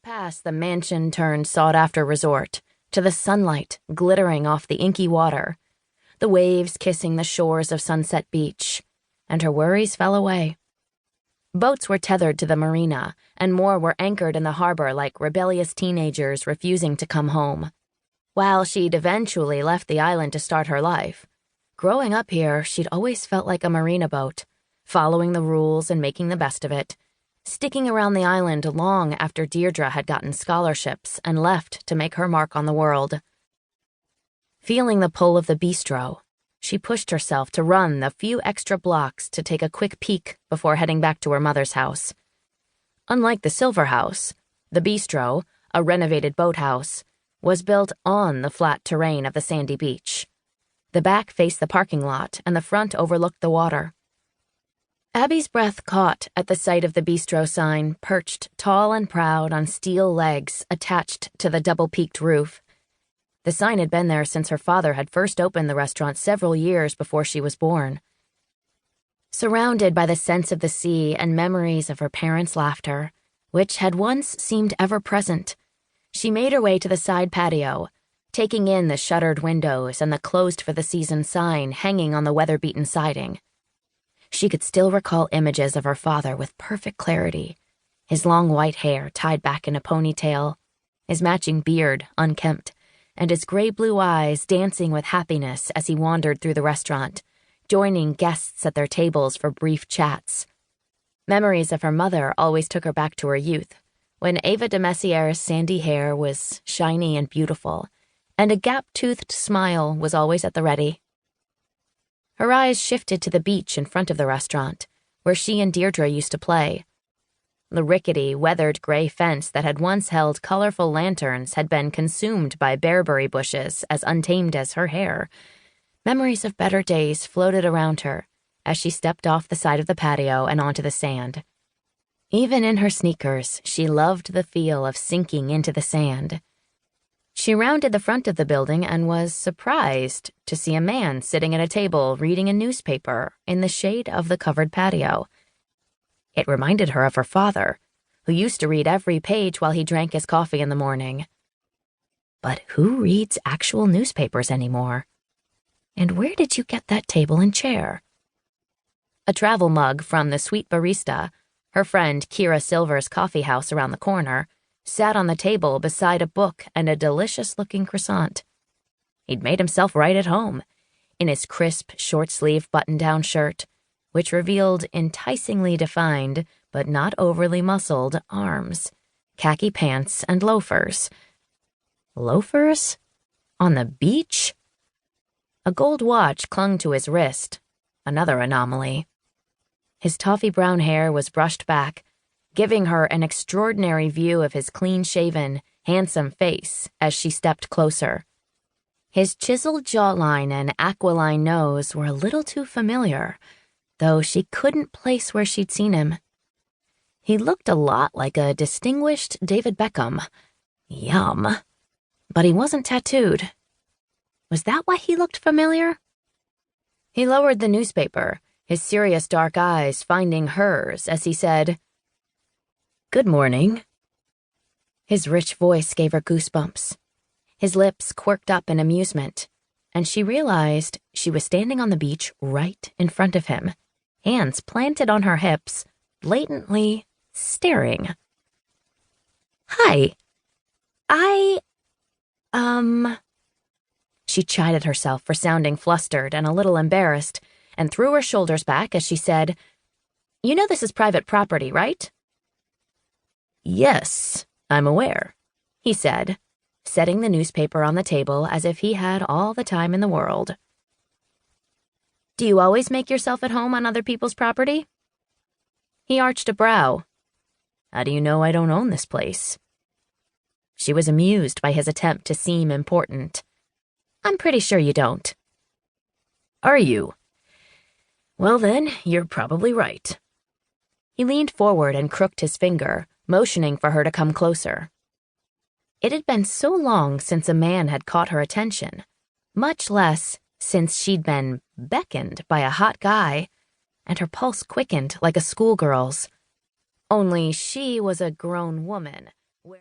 past the mansion-turned sought-after resort, to the sunlight glittering off the inky water, the waves kissing the shores of Sunset Beach, and her worries fell away. Boats were tethered to the marina, and more were anchored in the harbor like rebellious teenagers refusing to come home. While she'd eventually left the island to start her life, growing up here, she'd always felt like a marina boat, following the rules and making the best of it, sticking around the island long after Deirdre had gotten scholarships and left to make her mark on the world. Feeling the pull of the bistro, she pushed herself to run the few extra blocks to take a quick peek before heading back to her mother's house. Unlike the Silver House, the bistro, a renovated boathouse, was built on the flat terrain of the sandy beach. The back faced the parking lot, and the front overlooked the water. Abby's breath caught at the sight of the bistro sign, perched tall and proud on steel legs attached to the double-peaked roof. The sign had been there since her father had first opened the restaurant several years before she was born. Surrounded by the sense of the sea and memories of her parents' laughter, which had once seemed ever-present, she made her way to the side patio, taking in the shuttered windows and the closed-for-the-season sign hanging on the weather-beaten siding. She could still recall images of her father with perfect clarity, his long white hair tied back in a ponytail, his matching beard unkempt, and his gray-blue eyes dancing with happiness as he wandered through the restaurant, joining guests at their tables for brief chats. Memories of her mother always took her back to her youth, when Abby de Messiéres' sandy hair was shiny and beautiful, and a gap-toothed smile was always at the ready. Her eyes shifted to the beach in front of the restaurant, where she and Deirdre used to play. The rickety, weathered gray fence that had once held colorful lanterns had been consumed by bearberry bushes as untamed as her hair. Memories of better days floated around her as she stepped off the side of the patio and onto the sand. Even in her sneakers, she loved the feel of sinking into the sand. She rounded the front of the building and was surprised to see a man sitting at a table reading a newspaper in the shade of the covered patio. It reminded her of her father, who used to read every page while he drank his coffee in the morning. But who reads actual newspapers anymore? And where did you get that table and chair? A travel mug from the sweet barista, her friend Kira Silver's coffee house around the corner, sat on the table beside a book and a delicious-looking croissant. He'd made himself right at home, in his crisp, short-sleeved button-down shirt, which revealed enticingly defined, but not overly muscled, arms, khaki pants, and loafers. Loafers? On the beach? A gold watch clung to his wrist, another anomaly. His toffee-brown hair was brushed back, giving her an extraordinary view of his clean-shaven, handsome face as she stepped closer. His chiseled jawline and aquiline nose were a little too familiar, though she couldn't place where she'd seen him. He looked a lot like a distinguished David Beckham. Yum. But he wasn't tattooed. Was that why he looked familiar? He lowered the newspaper, his serious dark eyes finding hers as he said, "Good morning." His rich voice gave her goosebumps. His lips quirked up in amusement, and she realized she was standing on the beach right in front of him, hands planted on her hips, blatantly staring. "Hi. She chided herself for sounding flustered and a little embarrassed, and threw her shoulders back as she said, "You know this is private property, right?" "Yes, I'm aware," he said, setting the newspaper on the table as if he had all the time in the world. "Do you always make yourself at home on other people's property?" He arched a brow. "How do you know I don't own this place?" She was amused by his attempt to seem important. "I'm pretty sure you don't." "Are you? Well then, you're probably right." He leaned forward and crooked his finger, motioning for her to come closer. It had been so long since a man had caught her attention, much less since she'd been beckoned by a hot guy, and her pulse quickened like a schoolgirl's. Only she was a grown woman,